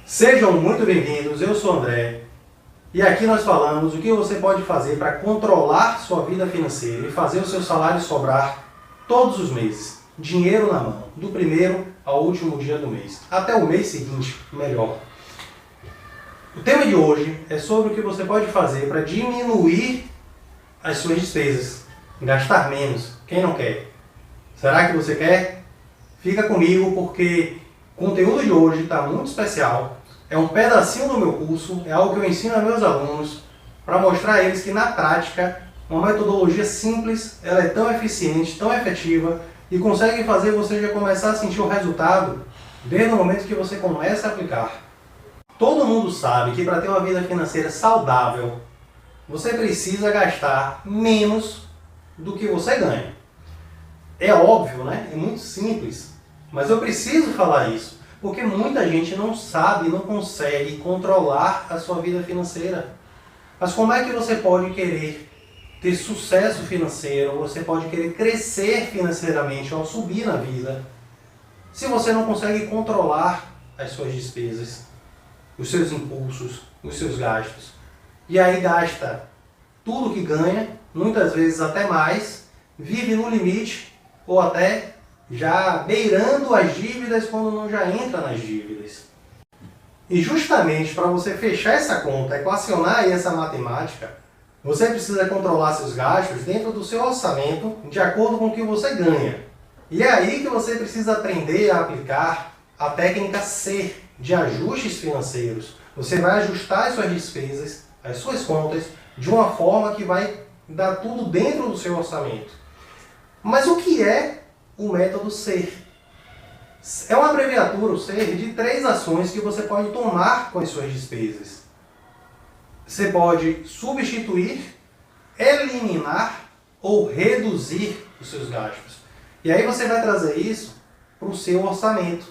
Sejam muito bem-vindos, eu sou o André e aqui nós falamos o que você pode fazer para controlar sua vida financeira e fazer o seu salário sobrar todos os meses. Dinheiro na mão, do primeiro ao último dia do mês, até o mês seguinte, melhor. O tema de hoje é sobre o que você pode fazer para diminuir as suas despesas, gastar menos. Quem não quer? Será que você quer? Fica comigo porque o conteúdo de hoje está muito especial. É um pedacinho do meu curso, é algo que eu ensino a meus alunos para mostrar a eles que na prática uma metodologia simples, ela é tão eficiente, tão efetiva e consegue fazer você já começar a sentir o resultado desde o momento que você começa a aplicar. Todo mundo sabe que para ter uma vida financeira saudável, você precisa gastar menos do que você ganha. É óbvio, né? É muito simples, mas eu preciso falar isso. Porque muita gente não sabe, não consegue controlar a sua vida financeira. Mas como é que você pode querer ter sucesso financeiro, você pode querer crescer financeiramente ao subir na vida, se você não consegue controlar as suas despesas, os seus impulsos, os seus gastos? E aí gasta tudo que ganha, muitas vezes até mais, vive no limite ou até já beirando as dívidas quando não já entra nas dívidas. E justamente para você fechar essa conta, equacionar aí essa matemática, você precisa controlar seus gastos dentro do seu orçamento, de acordo com o que você ganha. E é aí que você precisa aprender a aplicar a técnica C, de ajustes financeiros. Você vai ajustar as suas despesas, as suas contas, de uma forma que vai dar tudo dentro do seu orçamento. Mas o que é o método SER? É uma abreviatura, o SER, de 3 ações que você pode tomar com as suas despesas. Você pode substituir, eliminar ou reduzir os seus gastos. E aí você vai trazer isso para o seu orçamento.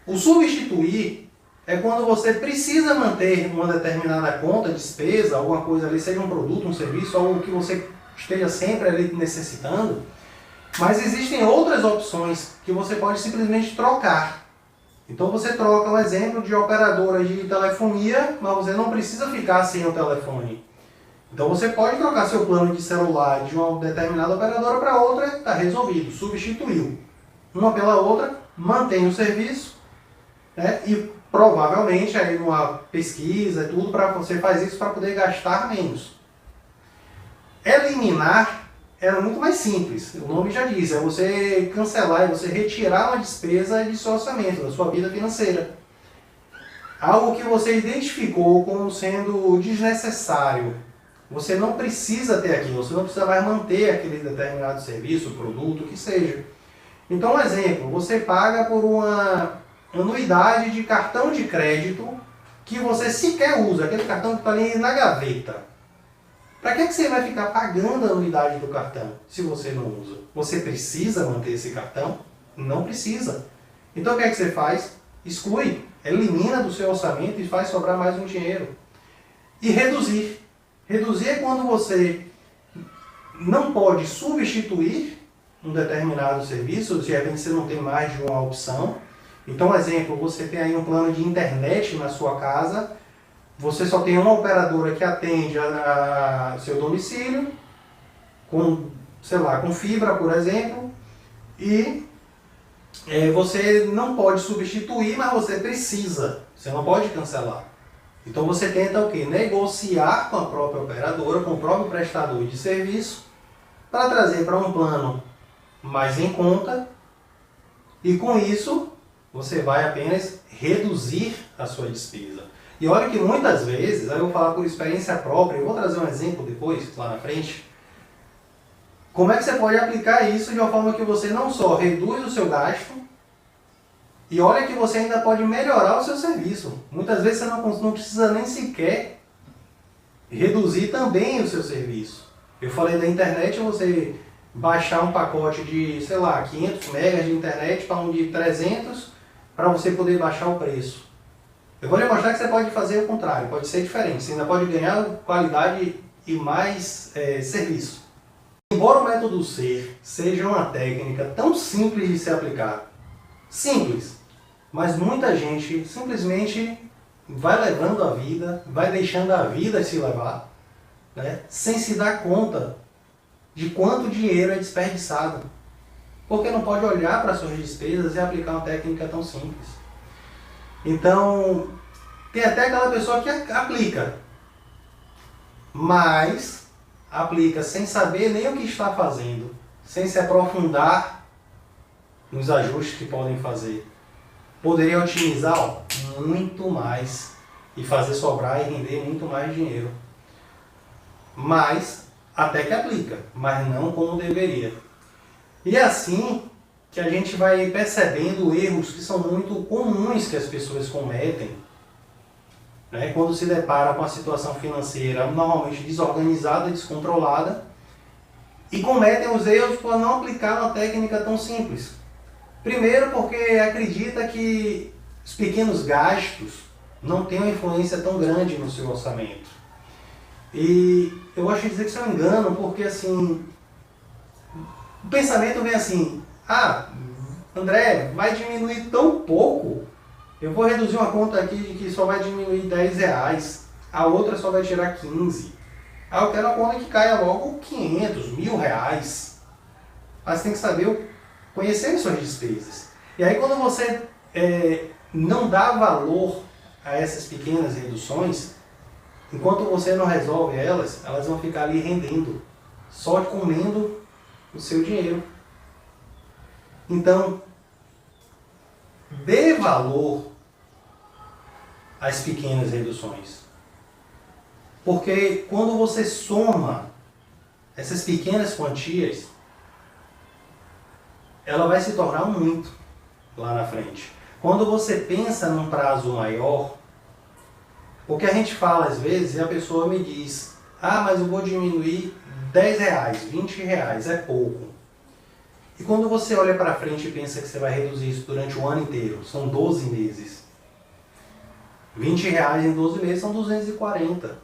O substituir é quando você precisa manter uma determinada conta, despesa, alguma coisa ali, seja um produto, um serviço, algo que você esteja sempre ali necessitando. Mas existem outras opções que você pode simplesmente trocar. Então você troca um exemplo de operadora de telefonia, mas você não precisa ficar sem o telefone. Então você pode trocar seu plano de celular de uma determinada operadora para outra, está resolvido, substituiu. Uma pela outra, mantém o serviço, né? E provavelmente aí numa pesquisa e tudo, você faz isso para poder gastar menos. Eliminar era muito mais simples, o nome já diz, é você cancelar, é você retirar uma despesa de seu orçamento, da sua vida financeira. Algo que você identificou como sendo desnecessário. Você não precisa ter aquilo, você não precisa mais manter aquele determinado serviço, produto, que seja. Então, um exemplo, você paga por uma anuidade de cartão de crédito que você sequer usa, aquele cartão que está ali na gaveta. Para que você vai ficar pagando a anuidade do cartão se você não usa? Você precisa manter esse cartão? Não precisa. Então o que é que você faz? Exclui, elimina do seu orçamento e faz sobrar mais um dinheiro. E reduzir. Reduzir é quando você não pode substituir um determinado serviço, de repente você não tem mais de uma opção. Então, exemplo, você tem aí um plano de internet na sua casa, você só tem uma operadora que atende a seu domicílio, com, sei lá, com fibra, por exemplo, e você não pode substituir, mas você precisa, você não pode cancelar. Então você tenta o quê? Negociar com a própria operadora, com o próprio prestador de serviço, para trazer para um plano mais em conta, e com isso você vai apenas reduzir a sua despesa. E olha que muitas vezes, aí eu vou falar por experiência própria, eu vou trazer um exemplo depois, lá na frente, como é que você pode aplicar isso de uma forma que você não só reduz o seu gasto, e olha que você ainda pode melhorar o seu serviço. Muitas vezes você não precisa nem sequer reduzir também o seu serviço. Eu falei da internet, você baixar um pacote de, sei lá, 500 megas de internet para um de 300, para você poder baixar o preço. Eu vou lhe mostrar que você pode fazer o contrário, pode ser diferente, você ainda pode ganhar qualidade e mais serviço. Embora o método SER seja uma técnica tão simples de se aplicar, simples, Mas muita gente simplesmente vai levando a vida, vai deixando a vida se levar, né, sem se dar conta de quanto dinheiro é desperdiçado. Porque não pode olhar para suas despesas e aplicar uma técnica tão simples. Então, tem até aquela pessoa que aplica, mas aplica sem saber nem o que está fazendo, sem se aprofundar nos ajustes que podem fazer. Poderia otimizar muito mais e fazer sobrar e render muito mais dinheiro. Mas, até que aplica, mas não como deveria. E é assim que a gente vai percebendo erros que são muito comuns que as pessoas cometem, né, quando se depara com a situação financeira normalmente desorganizada, descontrolada, e cometem os erros por não aplicar uma técnica tão simples. Primeiro porque acredita que os pequenos gastos não têm uma influência tão grande no seu orçamento. E eu gosto de dizer que isso é um engano, porque assim, o pensamento vem assim, André, vai diminuir tão pouco, eu vou reduzir uma conta aqui de que só vai diminuir R$10, a outra só vai tirar 15. Aí eu quero uma conta que caia logo 500, R$1.000. Mas tem que saber conhecer suas despesas. E aí quando você não dá valor a essas pequenas reduções, enquanto você não resolve elas, elas vão ficar ali rendendo, só comendo o seu dinheiro. Então, dê valor às pequenas reduções. Porque quando você soma essas pequenas quantias, ela vai se tornar um muito lá na frente. Quando você pensa num prazo maior, o que a gente fala às vezes, e a pessoa me diz, mas eu vou diminuir R$10, R$20, é pouco. E quando você olha para frente e pensa que você vai reduzir isso durante o ano inteiro, são 12 meses. R$20 em 12 meses são 240.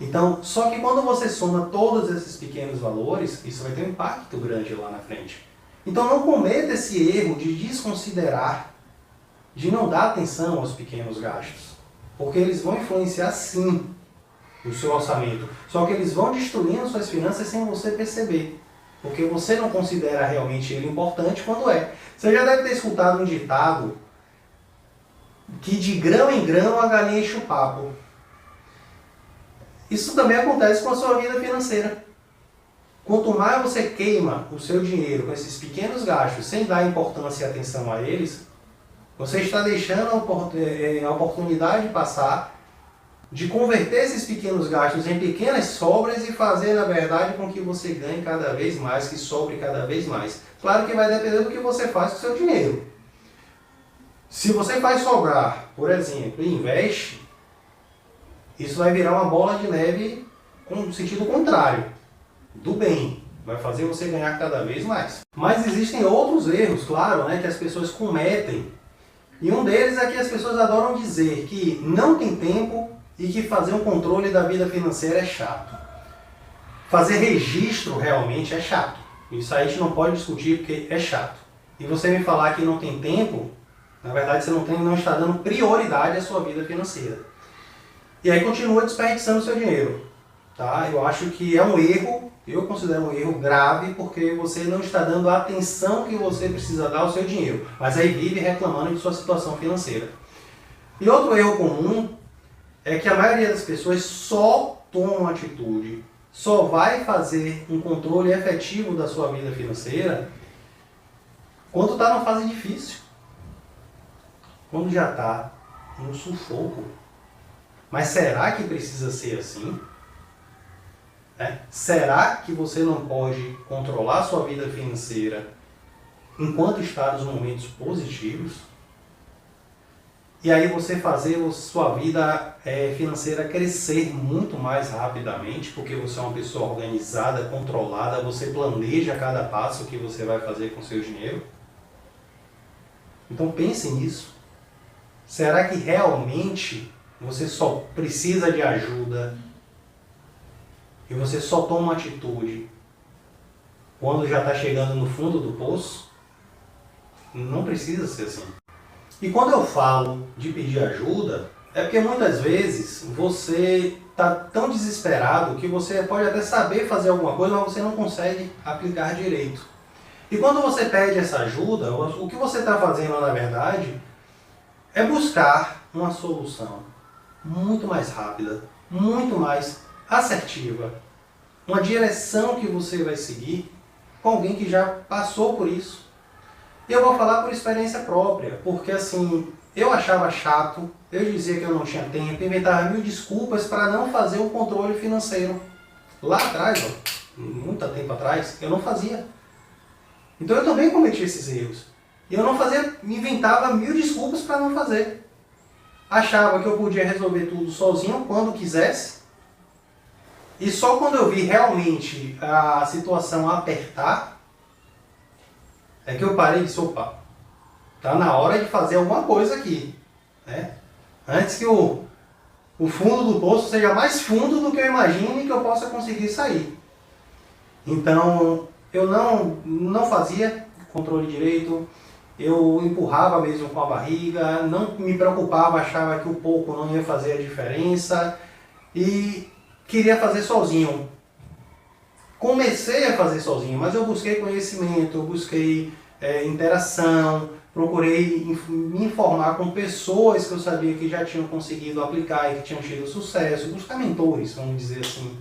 Então, só que quando você soma todos esses pequenos valores, isso vai ter um impacto grande lá na frente. Então não cometa esse erro de desconsiderar, de não dar atenção aos pequenos gastos. Porque eles vão influenciar sim o seu orçamento. Só que eles vão destruindo suas finanças sem você perceber. Porque você não considera realmente ele importante quando é. Você já deve ter escutado um ditado que de grão em grão a galinha enche o papo. Isso também acontece com a sua vida financeira. Quanto mais você queima o seu dinheiro com esses pequenos gastos, sem dar importância e atenção a eles, você está deixando a oportunidade passar de converter esses pequenos gastos em pequenas sobras e fazer, na verdade, com que você ganhe cada vez mais, que sobre cada vez mais. Claro que vai depender do que você faz com o seu dinheiro. Se você faz sobrar, por exemplo, e investe, isso vai virar uma bola de neve com sentido contrário, do bem. Vai fazer você ganhar cada vez mais. Mas existem outros erros, claro, né, que as pessoas cometem. E um deles é que as pessoas adoram dizer que não tem tempo e que fazer um controle da vida financeira é chato. Fazer registro realmente é chato. Isso aí a gente não pode discutir porque é chato. E você me falar que não tem tempo, na verdade você não está dando prioridade à sua vida financeira. E aí continua desperdiçando o seu dinheiro. Tá? Eu acho que é um erro, eu considero um erro grave, porque você não está dando a atenção que você precisa dar ao seu dinheiro. Mas aí vive reclamando de sua situação financeira. E outro erro comum é que a maioria das pessoas só toma atitude, só vai fazer um controle efetivo da sua vida financeira quando está numa fase difícil. Quando já está no sufoco. Mas será que precisa ser assim? Será que você não pode controlar sua vida financeira enquanto está nos momentos positivos? E aí você fazer sua vida financeira crescer muito mais rapidamente, porque você é uma pessoa organizada, controlada, você planeja cada passo que você vai fazer com o seu dinheiro? Então pense nisso. Será que realmente você só precisa de ajuda e você só toma uma atitude quando já está chegando no fundo do poço? Não precisa ser assim. E quando eu falo de pedir ajuda, é porque muitas vezes você está tão desesperado que você pode até saber fazer alguma coisa, mas você não consegue aplicar direito. E quando você pede essa ajuda, o que você está fazendo na verdade é buscar uma solução muito mais rápida, muito mais assertiva, uma direção que você vai seguir com alguém que já passou por isso. E eu vou falar por experiência própria, porque assim, eu achava chato, eu dizia que eu não tinha tempo, inventava mil desculpas para não fazer o controle financeiro. Lá atrás, muito tempo atrás, eu não fazia. Então eu também cometi esses erros. E eu não fazia, inventava mil desculpas para não fazer. Achava que eu podia resolver tudo sozinho, quando quisesse. E só quando eu vi realmente a situação apertar, é que eu parei e disse, opa, tá na hora de fazer alguma coisa aqui. Né? Antes que o fundo do poço seja mais fundo do que eu imagine que eu possa conseguir sair. Então, eu não fazia controle direito, eu empurrava mesmo com a barriga, não me preocupava, achava que o pouco não ia fazer a diferença e queria fazer sozinho. Comecei a fazer sozinho, mas eu busquei conhecimento, eu busquei interação, procurei me informar com pessoas que eu sabia que já tinham conseguido aplicar e que tinham tido sucesso, buscar mentores, vamos dizer assim.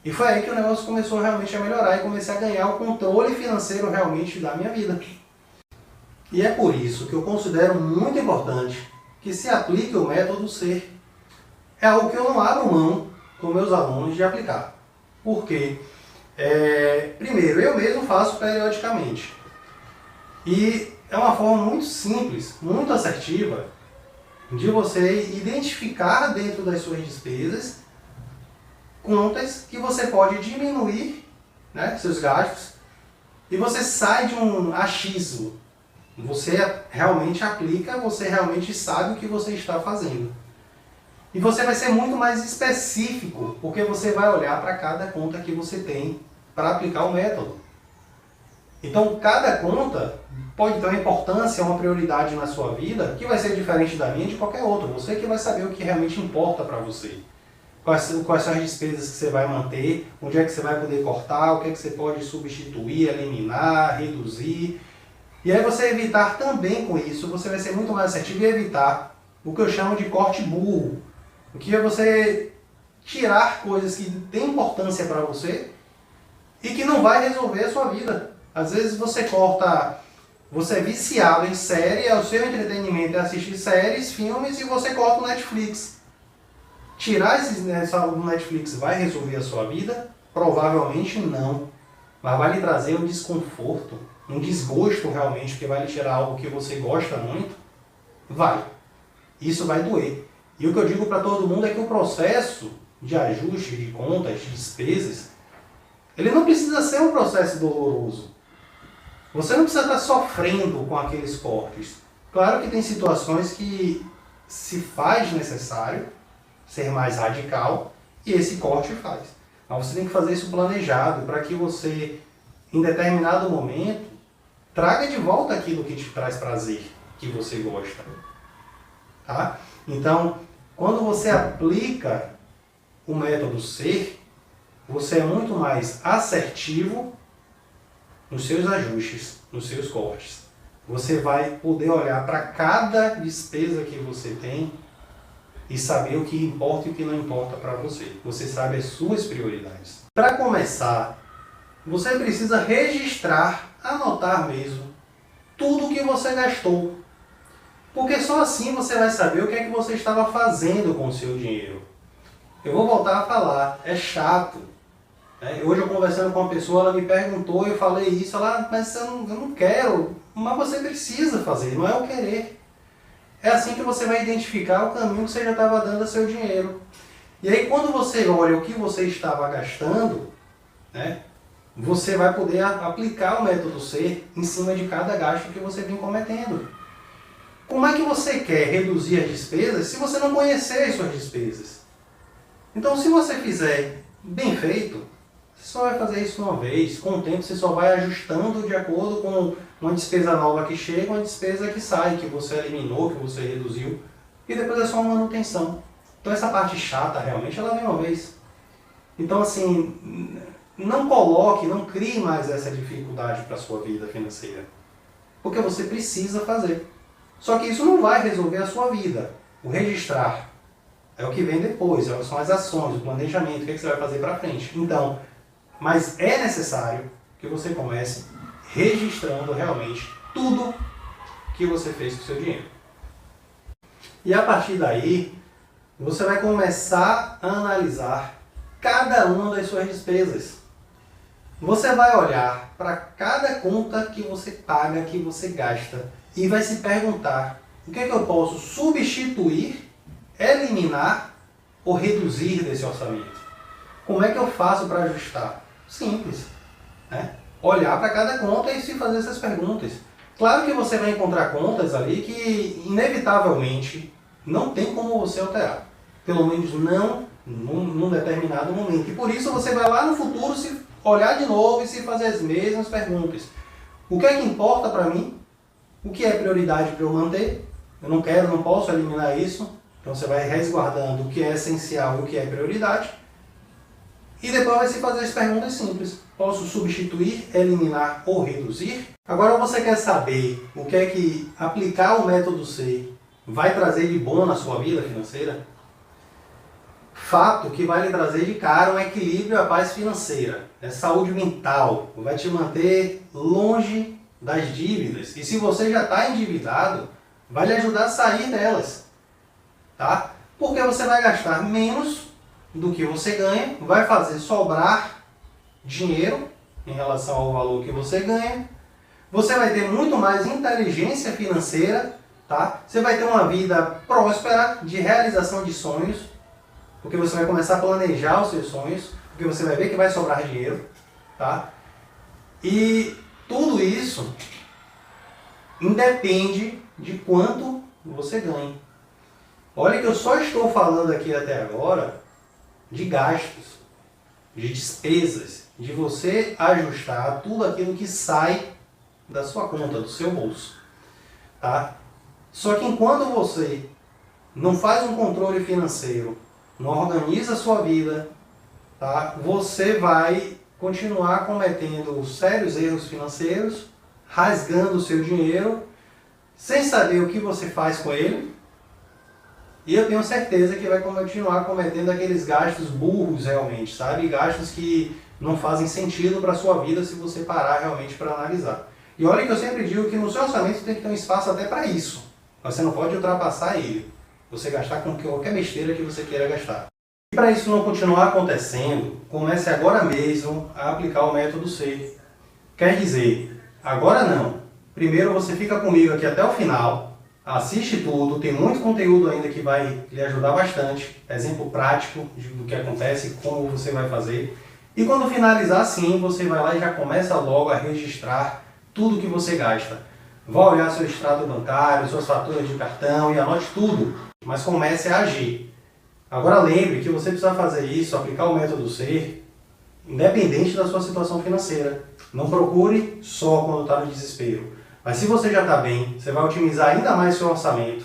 E foi aí que o negócio começou realmente a melhorar e comecei a ganhar o controle financeiro realmente da minha vida. E é por isso que eu considero muito importante que se aplique o método SER. É algo que eu não abro mão com meus alunos de aplicar. Por quê? Primeiro, eu mesmo faço periodicamente. E é uma forma muito simples, muito assertiva, de você identificar dentro das suas despesas contas que você pode diminuir, né, seus gastos, e você sai de um achismo. Você realmente aplica, você realmente sabe o que você está fazendo. E você vai ser muito mais específico, porque você vai olhar para cada conta que você tem para aplicar o método. Então, cada conta pode ter uma importância, uma prioridade na sua vida, que vai ser diferente da minha e de qualquer outro. Você que vai saber o que realmente importa para você. Quais são as despesas que você vai manter, onde é que você vai poder cortar, o que é que você pode substituir, eliminar, reduzir. E aí você evitar também com isso, você vai ser muito mais assertivo e evitar o que eu chamo de corte burro. O que é você tirar coisas que têm importância para você e que não vai resolver a sua vida. Às vezes você corta, você é viciado em série, o seu entretenimento é assistir séries, filmes e você corta o Netflix. Tirar esse do Netflix vai resolver a sua vida? Provavelmente não. Mas vai lhe trazer um desconforto, um desgosto realmente, porque vai lhe tirar algo que você gosta muito? Vai. Isso vai doer. E o que eu digo para todo mundo é que o processo de ajuste de contas, de despesas, ele não precisa ser um processo doloroso. Você não precisa estar sofrendo com aqueles cortes. Claro que tem situações que se faz necessário ser mais radical e esse corte faz. Mas você tem que fazer isso planejado para que você, em determinado momento, traga de volta aquilo que te traz prazer, que você gosta. Tá? Então, quando você aplica o método SER, você é muito mais assertivo nos seus ajustes, nos seus cortes. Você vai poder olhar para cada despesa que você tem e saber o que importa e o que não importa para você. Você sabe as suas prioridades. Para começar, você precisa registrar, anotar mesmo, tudo o que você gastou. Porque só assim você vai saber o que é que você estava fazendo com o seu dinheiro. Eu vou voltar a falar, é chato. Hoje eu conversando com uma pessoa, ela me perguntou, eu falei isso, ela, mas eu não quero, mas você precisa fazer, não é o querer. É assim que você vai identificar o caminho que você já estava dando a seu dinheiro. E aí quando você olha o que você estava gastando, né, você vai poder aplicar o método SER em cima de cada gasto que você vem cometendo. Como é que você quer reduzir as despesas se você não conhecer as suas despesas? Então se você fizer bem feito, você só vai fazer isso uma vez, com o tempo você só vai ajustando de acordo com uma despesa nova que chega, uma despesa que sai, que você eliminou, que você reduziu, e depois é só uma manutenção. Então essa parte chata realmente ela vem uma vez. Então assim, não coloque, não crie mais essa dificuldade para a sua vida financeira. Porque você precisa fazer. Só que isso não vai resolver a sua vida. O registrar é o que vem depois, são as ações, o planejamento, o que você vai fazer para frente. Então, mas é necessário que você comece registrando realmente tudo que você fez com o seu dinheiro. E a partir daí, você vai começar a analisar cada uma das suas despesas. Você vai olhar para cada conta que você paga, que você gasta, e vai se perguntar: o que é que eu posso substituir, eliminar ou reduzir desse orçamento? Como é que eu faço para ajustar? Simples, né? Olhar para cada conta e se fazer essas perguntas. Claro que você vai encontrar contas ali que, inevitavelmente, não tem como você alterar. Pelo menos não num determinado momento. E por isso você vai lá no futuro se olhar de novo e se fazer as mesmas perguntas. O que é que importa para mim? O que é prioridade para eu manter? Eu não quero, não posso eliminar isso. Então você vai resguardando o que é essencial e o que é prioridade. E depois vai se fazer as perguntas simples. Posso substituir, eliminar ou reduzir? Agora você quer saber o que é que aplicar o método C vai trazer de bom na sua vida financeira? Fato que vai lhe trazer de cara um equilíbrio e a paz financeira. É saúde mental. Vai te manter longe das dívidas. E se você já está endividado, vai lhe ajudar a sair delas. Tá? Porque você vai gastar menos do que você ganha, vai fazer sobrar dinheiro em relação ao valor que você ganha. Você vai ter muito mais inteligência financeira, tá? Você vai ter uma vida próspera, de realização de sonhos, porque você vai começar a planejar os seus sonhos, porque você vai ver que vai sobrar dinheiro, tá? E tudo isso independe de quanto você ganha. Olha que eu só estou falando aqui até agora de gastos, de despesas, de você ajustar tudo aquilo que sai da sua conta, do seu bolso. Tá? Só que enquanto você não faz um controle financeiro, não organiza a sua vida, tá? Você vai continuar cometendo sérios erros financeiros, rasgando o seu dinheiro, sem saber o que você faz com ele. E eu tenho certeza que vai continuar cometendo aqueles gastos burros realmente, sabe? Gastos que não fazem sentido para a sua vida se você parar realmente para analisar. E olha que eu sempre digo que no seu orçamento tem que ter um espaço até para isso. Você não pode ultrapassar ele. Você gastar com qualquer besteira que você queira gastar. E para isso não continuar acontecendo, comece agora mesmo a aplicar o método C. Quer dizer, agora não. Primeiro você fica comigo aqui até o final. Assiste tudo, tem muito conteúdo ainda que vai lhe ajudar bastante, exemplo prático do que acontece, como você vai fazer. E quando finalizar sim, você vai lá e já começa logo a registrar tudo que você gasta. Vá olhar seu extrato bancário, suas faturas de cartão e anote tudo, mas comece a agir. Agora lembre que você precisa fazer isso, aplicar o método C, independente da sua situação financeira. Não procure só quando está no desespero. Mas se você já está bem, você vai otimizar ainda mais seu orçamento.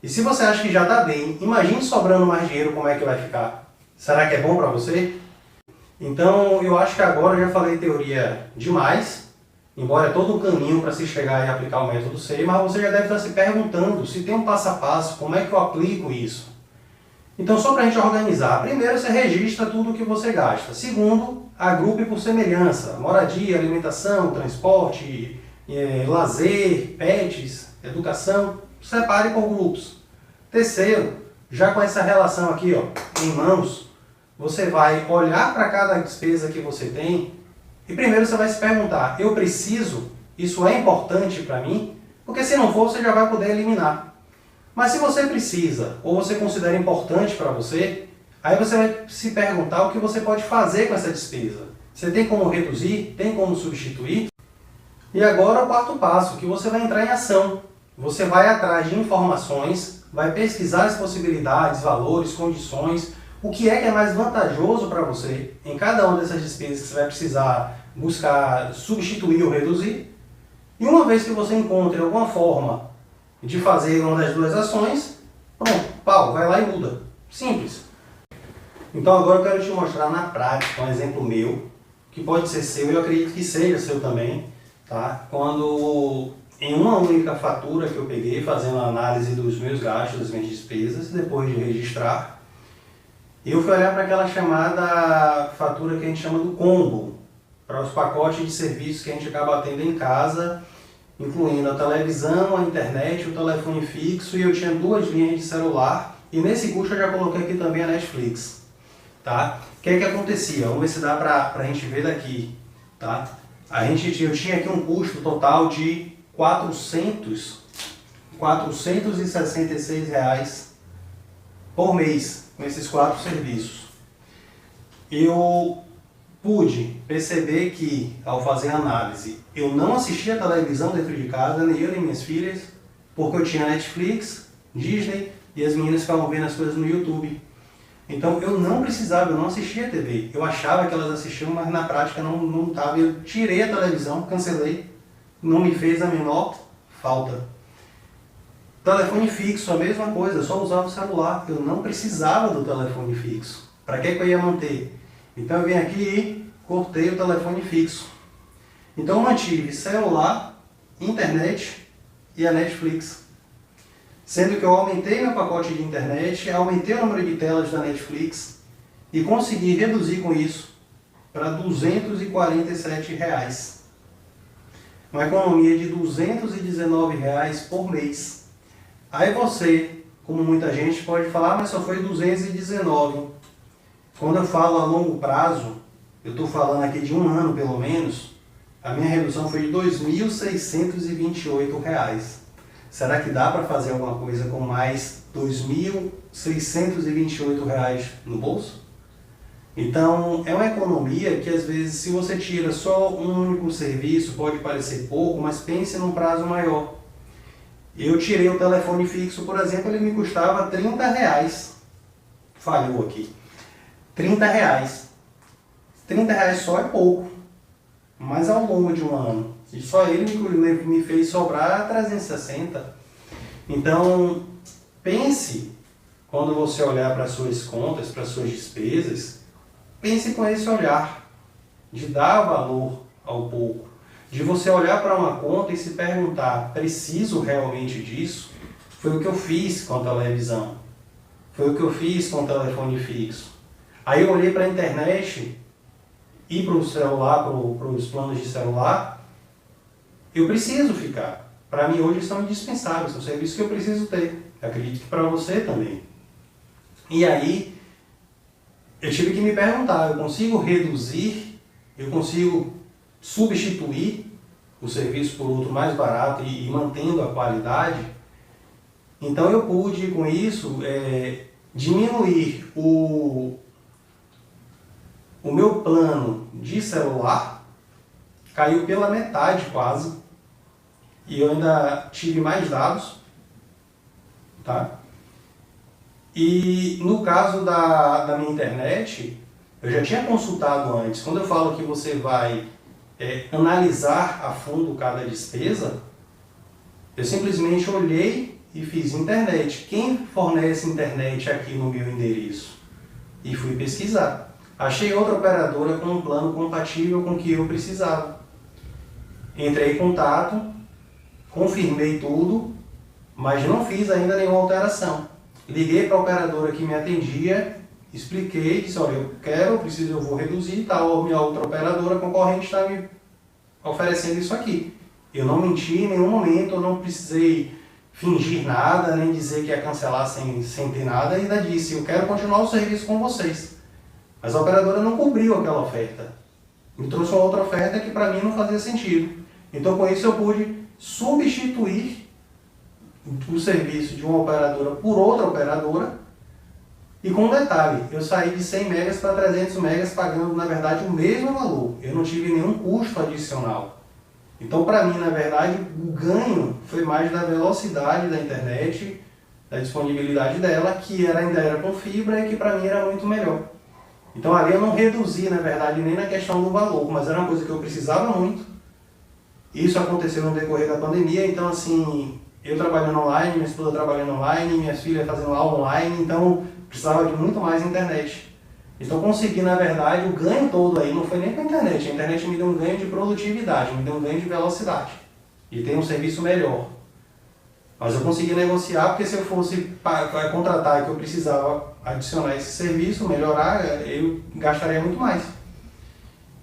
E se você acha que já está bem, imagine sobrando mais dinheiro, como é que vai ficar. Será que é bom para você? Então, eu acho que agora eu já falei teoria demais, embora é todo um caminho para se chegar e aplicar o método C, mas você já deve estar se perguntando se tem um passo a passo, como é que eu aplico isso? Então, só para a gente organizar, primeiro você registra tudo o que você gasta. Segundo, agrupe por semelhança, moradia, alimentação, transporte, lazer, pets, educação, separe por grupos. Terceiro, já com essa relação aqui ó, em mãos, você vai olhar para cada despesa que você tem e primeiro você vai se perguntar, eu preciso? Isso é importante para mim? Porque se não for, você já vai poder eliminar. Mas se você precisa ou você considera importante para você, aí você vai se perguntar o que você pode fazer com essa despesa. Você tem como reduzir? Tem como substituir? E agora o quarto passo, que você vai entrar em ação. Você vai atrás de informações, vai pesquisar as possibilidades, valores, condições, o que é mais vantajoso para você em cada uma dessas despesas que você vai precisar buscar substituir ou reduzir. E uma vez que você encontre alguma forma de fazer uma das duas ações, pronto, pau, vai lá e muda. Simples. Então agora eu quero te mostrar na prática um exemplo meu, que pode ser seu e eu acredito que seja seu também, tá? Quando em uma única fatura que eu peguei, fazendo a análise dos meus gastos, das minhas despesas, depois de registrar, eu fui olhar para aquela chamada fatura que a gente chama do combo, para os pacotes de serviços que a gente acaba tendo em casa, incluindo a televisão, a internet, o telefone fixo, e eu tinha 2 linhas de celular, e nesse custo eu já coloquei aqui também a Netflix. Tá? O que é que acontecia? Vamos ver se dá para a gente ver daqui. Tá? Eu tinha aqui um custo total de R$466 por mês com esses 4 serviços. Eu pude perceber que, ao fazer a análise, eu não assistia televisão dentro de casa, nem eu nem minhas filhas, porque eu tinha Netflix, Disney e as meninas ficavam vendo as coisas no YouTube. Então eu não precisava, eu não assistia a TV. Eu achava que elas assistiam, mas na prática não estava. Eu tirei a televisão, cancelei, não me fez a menor falta. Telefone fixo, a mesma coisa, eu só usava o celular. Eu não precisava do telefone fixo. Para que eu ia manter? Então eu vim aqui e cortei o telefone fixo. Então eu mantive celular, internet e a Netflix. Sendo que eu aumentei meu pacote de internet, aumentei o número de telas da Netflix e consegui reduzir com isso para R$247. Uma economia de R$219 por mês. Aí você, como muita gente, pode falar, mas só foi 219. Quando eu falo a longo prazo, eu estou falando aqui de um ano pelo menos, a minha redução foi de R$2.628. Será que dá para fazer alguma coisa com mais R$2.628 no bolso? Então, é uma economia que às vezes, se você tira só um único serviço, pode parecer pouco, mas pense num prazo maior. Eu tirei o telefone fixo, por exemplo, ele me custava R$30. Falhou aqui. R$30. R$30 só é pouco, mas ao longo de um ano. E só ele me fez sobrar 360. Então, pense, quando você olhar para suas contas, para suas despesas, pense com esse olhar de dar valor ao pouco. De você olhar para uma conta e se perguntar, preciso realmente disso? Foi o que eu fiz com a televisão. Foi o que eu fiz com o telefone fixo. Aí eu olhei para a internet e para o celular, para os planos de celular. Eu preciso ficar. Para mim hoje são indispensáveis, são serviços que eu preciso ter. Eu acredito que para você também. E aí, eu tive que me perguntar, eu consigo reduzir, eu consigo substituir o serviço por outro mais barato e mantendo a qualidade? Então eu pude, com isso, diminuir o meu plano de celular, caiu pela metade quase. E eu ainda tive mais dados, tá? E no caso da minha internet, eu já tinha consultado antes. Quando eu falo que você vai analisar a fundo cada despesa, eu simplesmente olhei e fiz internet. Quem fornece internet aqui no meu endereço? E fui pesquisar. Achei outra operadora com um plano compatível com o que eu precisava. Entrei em contato, confirmei tudo, mas não fiz ainda nenhuma alteração. Liguei para a operadora que me atendia, expliquei, disse, olha, eu preciso, eu vou reduzir, tal, a minha outra operadora concorrente está me oferecendo isso aqui. Eu não menti em nenhum momento, eu não precisei fingir nada, nem dizer que ia cancelar sem ter nada, ainda disse, eu quero continuar o serviço com vocês. Mas a operadora não cobriu aquela oferta. Me trouxe uma outra oferta que para mim não fazia sentido. Então com isso eu pude substituir o serviço de uma operadora por outra operadora. E com um detalhe, eu saí de 100 megas para 300 megas pagando na verdade o mesmo valor. Eu não tive nenhum custo adicional. Então para mim, na verdade, o ganho foi mais da velocidade da internet, da disponibilidade dela, que ainda era com fibra e que para mim era muito melhor. Então ali eu não reduzi, na verdade, nem na questão do valor, mas era uma coisa que eu precisava muito. Isso aconteceu no decorrer da pandemia, então assim, eu trabalhando online, minha esposa trabalhando online, minhas filhas fazendo aula online, então precisava de muito mais internet. Então consegui, na verdade, o ganho todo aí não foi nem com a internet me deu um ganho de produtividade, me deu um ganho de velocidade e tem um serviço melhor. Mas eu consegui negociar, porque se eu fosse contratar que eu precisava adicionar esse serviço, melhorar, eu gastaria muito mais.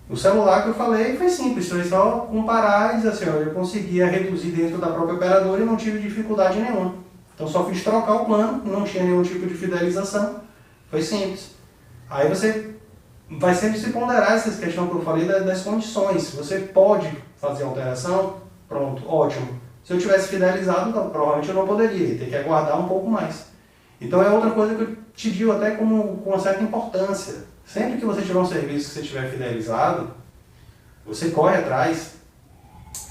O celular que eu falei foi simples, foi só comparar e dizer assim, eu conseguia reduzir dentro da própria operadora e não tive dificuldade nenhuma. Então só fiz trocar o plano, não tinha nenhum tipo de fidelização, foi simples. Aí você vai sempre se ponderar essa questão que eu falei das condições. Você pode fazer alteração, pronto, ótimo. Se eu tivesse fidelizado, então, provavelmente eu não poderia, ter que aguardar um pouco mais. Então é outra coisa que eu te digo até com uma certa importância. Sempre que você tiver um serviço que você tiver fidelizado, você corre atrás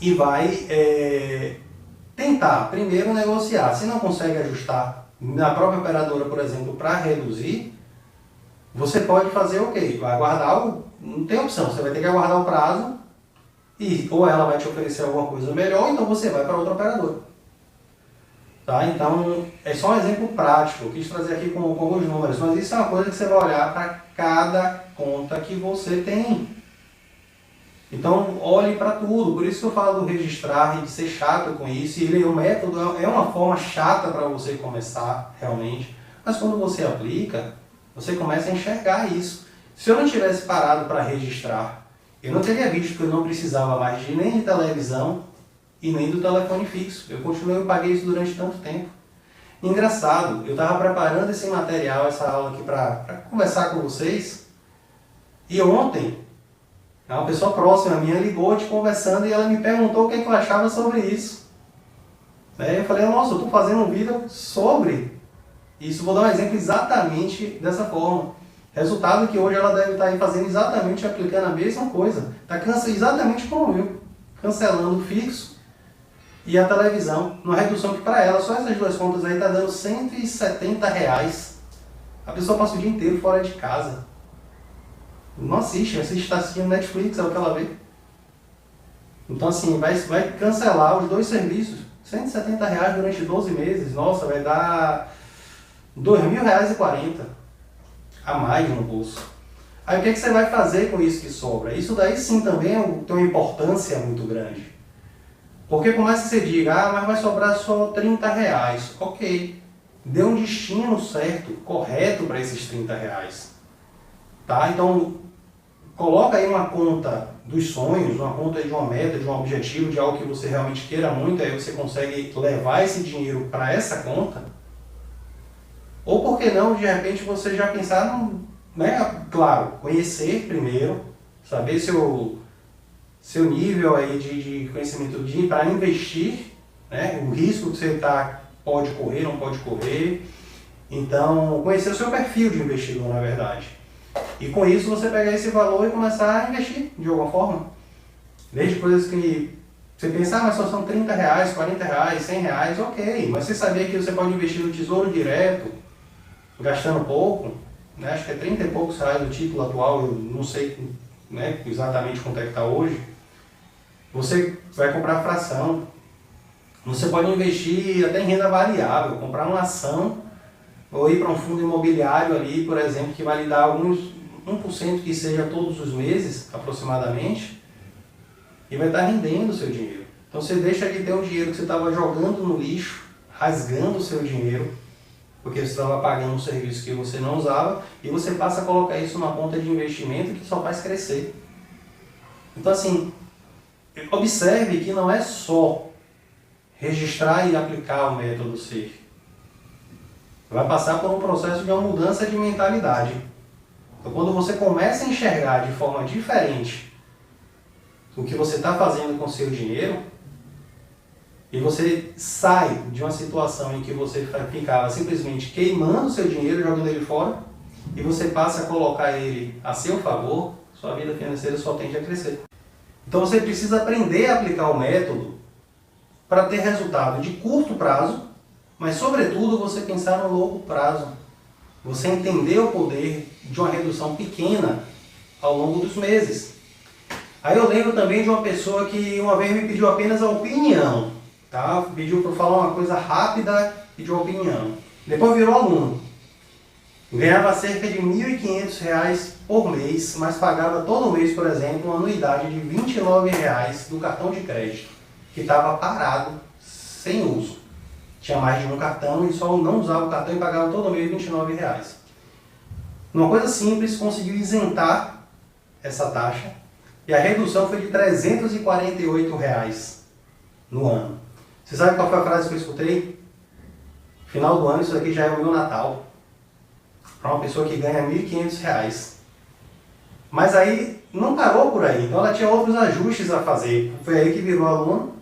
e vai tentar primeiro negociar. Se não consegue ajustar na própria operadora, por exemplo, para reduzir, você pode fazer vai aguardar, não tem opção, você vai ter que aguardar o prazo e ou ela vai te oferecer alguma coisa melhor, ou então você vai para outra operadora. Tá? Então, é só um exemplo prático, eu quis trazer aqui com alguns números, mas isso é uma coisa que você vai olhar para cada conta que você tem. Então, olhe para tudo, por isso que eu falo do registrar e de ser chato com isso, e o método é uma forma chata para você começar, realmente, mas quando você aplica, você começa a enxergar isso. Se eu não tivesse parado para registrar, eu não teria visto que eu não precisava mais nem de televisão e nem do telefone fixo. Eu paguei isso durante tanto tempo. Engraçado, eu estava preparando esse material, essa aula aqui para conversar com vocês, e ontem, uma pessoa próxima minha ligou te conversando e ela me perguntou o que eu achava sobre isso. Eu falei, nossa, eu estou fazendo um vídeo sobre isso, vou dar um exemplo exatamente dessa forma. Resultado que hoje ela deve estar aí fazendo exatamente, aplicando a mesma coisa. Está exatamente como eu, cancelando o fixo e a televisão, numa redução que para ela, só essas duas contas aí está dando R$170. A pessoa passa o dia inteiro fora de casa. Não assiste está assistindo Netflix, é o que ela vê. Então assim, vai cancelar os dois serviços, R$170 durante 12 meses, nossa, vai dar R$2.040 a mais no bolso. Aí o que você vai fazer com isso que sobra? Isso daí sim também tem uma importância muito grande. Porque por mais que você diga, mas vai sobrar só R$30. Ok, dê um destino certo, correto para esses R$30. Tá? Então, coloca aí uma conta dos sonhos, uma conta de uma meta, de um objetivo, de algo que você realmente queira muito, aí você consegue levar esse dinheiro para essa conta. Ou por que não, de repente, você já pensar, claro, conhecer primeiro, saber seu nível aí de conhecimento para investir, o risco que você pode correr, não pode correr. Então, conhecer o seu perfil de investidor, na verdade. E com isso você pegar esse valor e começar a investir de alguma forma. Desde coisas que você pensa, mas só são R$30, R$40, R$100, ok. Mas você sabia que você pode investir no Tesouro Direto, gastando pouco, acho que é 30 e poucos reais o título atual, eu não sei exatamente quanto é que está hoje. Você vai comprar fração, você pode investir até em renda variável, comprar uma ação ou ir para um fundo imobiliário ali, por exemplo, que vai lhe dar alguns 1% que seja todos os meses, aproximadamente, e vai estar rendendo o seu dinheiro. Então você deixa de ter um dinheiro que você estava jogando no lixo, rasgando o seu dinheiro, porque você estava pagando um serviço que você não usava, e você passa a colocar isso numa conta de investimento que só faz crescer. Então assim, observe que não é só registrar e aplicar o método SAFE. Vai passar por um processo de uma mudança de mentalidade. Então quando você começa a enxergar de forma diferente o que você está fazendo com o seu dinheiro, e você sai de uma situação em que você ficava simplesmente queimando o seu dinheiro, jogando ele fora, e você passa a colocar ele a seu favor, sua vida financeira só tende a crescer. Então você precisa aprender a aplicar o método para ter resultado de curto prazo, mas sobretudo você pensar no longo prazo. Você entender o poder de uma redução pequena ao longo dos meses. Aí eu lembro também de uma pessoa que uma vez me pediu apenas a opinião, tá? Pediu para eu falar uma coisa rápida, pediu a opinião. Depois virou aluno. Ganhava cerca de R$ 1.500 por mês, mas pagava todo mês, por exemplo, uma anuidade de R$ 29 do cartão de crédito, que estava parado, sem uso. Tinha mais de um cartão e só não usava o cartão e pagava todo mês R$ 29. Uma coisa simples, conseguiu isentar essa taxa e a redução foi de R$ 348 no ano. Você sabe qual foi a frase que eu escutei? Final do ano, isso aqui já é o meu Natal. Para uma pessoa que ganha R$ 1.500. Mas aí não parou por aí, então ela tinha outros ajustes a fazer. Foi aí que virou aluno,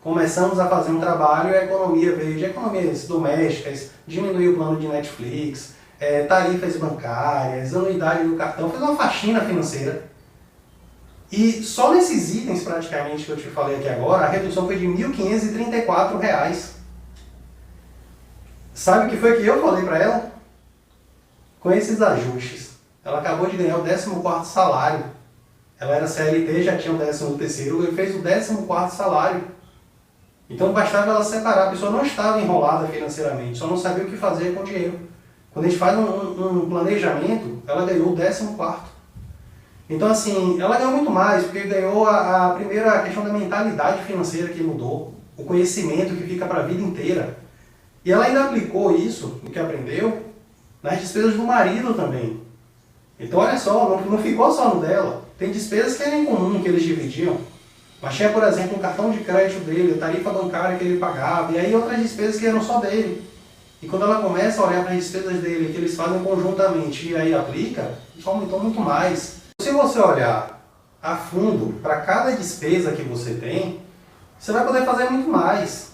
começamos a fazer um trabalho e a economia veio de economias domésticas, diminuiu o plano de Netflix, tarifas bancárias, anuidade do cartão, fez uma faxina financeira. E só nesses itens praticamente que eu te falei aqui agora, a redução foi de R$ 1.534. Sabe o que foi que eu falei para ela? Com esses ajustes, ela acabou de ganhar o 14º salário. Ela era CLT, já tinha o 13º, e fez o 14º salário. Então bastava ela separar, a pessoa não estava enrolada financeiramente, só não sabia o que fazer com o dinheiro. Quando a gente faz um planejamento, ela ganhou o 14º. Então assim, ela ganhou muito mais, porque ganhou a primeira questão da mentalidade financeira que mudou, o conhecimento que fica para a vida inteira. E ela ainda aplicou isso, o que aprendeu, nas despesas do marido também. Então olha só, não ficou só no dela. Tem despesas que eram em comum, que eles dividiam. Mas tinha, por exemplo, um cartão de crédito dele, a tarifa bancária que ele pagava, e aí outras despesas que eram só dele. E quando ela começa a olhar para as despesas dele, que eles fazem conjuntamente, e aí aplica, isso aumentou muito mais. Se você olhar a fundo para cada despesa que você tem, você vai poder fazer muito mais.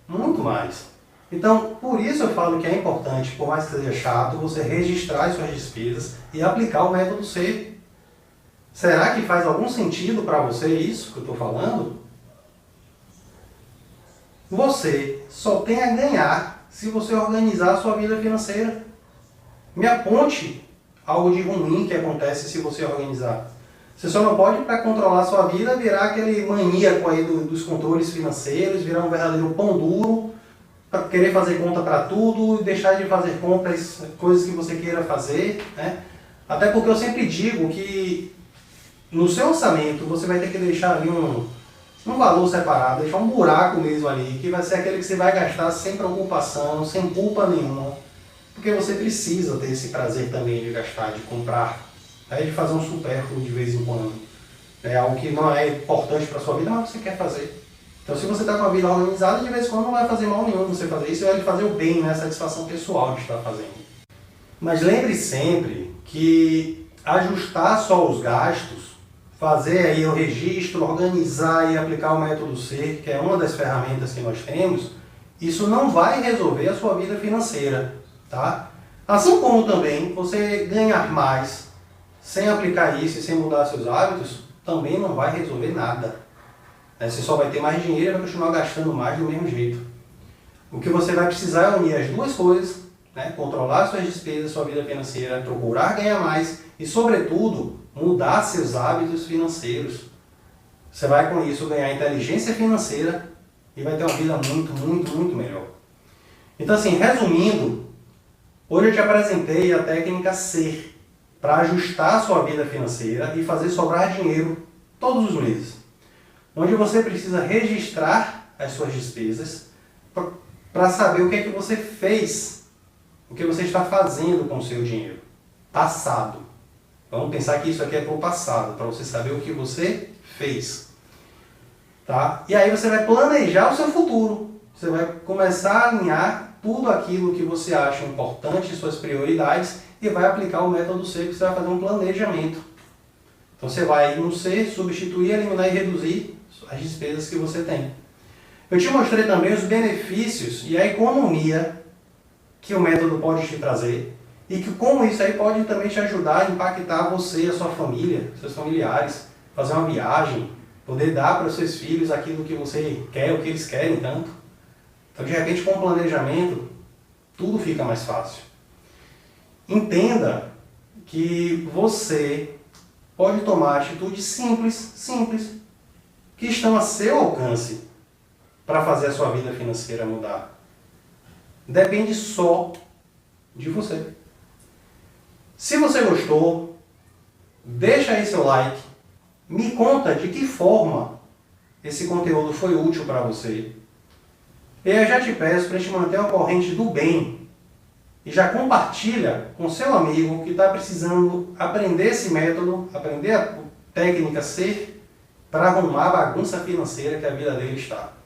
Muito mais. Então, por isso eu falo que é importante, por mais que seja chato, você registrar as suas despesas e aplicar o método C. Será que faz algum sentido para você isso que eu estou falando? Você só tem a ganhar se você organizar a sua vida financeira. Me aponte algo de ruim que acontece se você organizar. Você só não pode, para controlar a sua vida, virar aquele maníaco aí dos controles financeiros, virar um verdadeiro pão duro, para querer fazer conta para tudo, deixar de fazer compras, coisas que você queira fazer, né? Até porque eu sempre digo que no seu orçamento você vai ter que deixar ali um valor separado, deixar um buraco mesmo ali, que vai ser aquele que você vai gastar sem preocupação, sem culpa nenhuma, porque você precisa ter esse prazer também de gastar, de comprar, né? De fazer um supérfluo de vez em quando. É algo que não é importante para a sua vida, mas você quer fazer. Então, se você está com a vida organizada, de vez em quando não vai fazer mal nenhum você fazer isso, vai lhe fazer o bem, né? A satisfação pessoal de estar fazendo. Mas lembre sempre que ajustar só os gastos, fazer aí o registro, organizar e aplicar o método C, que é uma das ferramentas que nós temos, isso não vai resolver a sua vida financeira, tá? Assim como também você ganhar mais sem aplicar isso e sem mudar seus hábitos, também não vai resolver nada. Você só vai ter mais dinheiro e vai continuar gastando mais do mesmo jeito. O que você vai precisar é unir as duas coisas, né? Controlar suas despesas, sua vida financeira, procurar ganhar mais e, sobretudo, mudar seus hábitos financeiros. Você vai com isso ganhar inteligência financeira e vai ter uma vida muito, muito, muito melhor. Então assim, resumindo, hoje eu te apresentei a técnica C para ajustar a sua vida financeira e fazer sobrar dinheiro todos os meses. Onde você precisa registrar as suas despesas para saber o que é que você fez, o que você está fazendo com o seu dinheiro. Passado. Vamos pensar que isso aqui é para o passado, para você saber o que você fez. Tá? E aí você vai planejar o seu futuro. Você vai começar a alinhar tudo aquilo que você acha importante, suas prioridades, e vai aplicar o método C, que você vai fazer um planejamento. Então você vai no C, substituir, eliminar e reduzir as despesas que você tem. Eu te mostrei também os benefícios e a economia que o método pode te trazer e que como isso aí pode também te ajudar a impactar você e a sua família, seus familiares, fazer uma viagem, poder dar para os seus filhos aquilo que você quer, o que eles querem tanto. Então, de repente, com o planejamento, tudo fica mais fácil. Entenda que você pode tomar atitudes simples, que estão a seu alcance para fazer a sua vida financeira mudar. Depende só de você. Se você gostou, deixa aí seu like, me conta de que forma esse conteúdo foi útil para você. E eu já te peço para te manter ao corrente do bem e já compartilha com seu amigo que está precisando aprender esse método, aprender a técnica SER para arrumar a bagunça financeira que a vida dele está.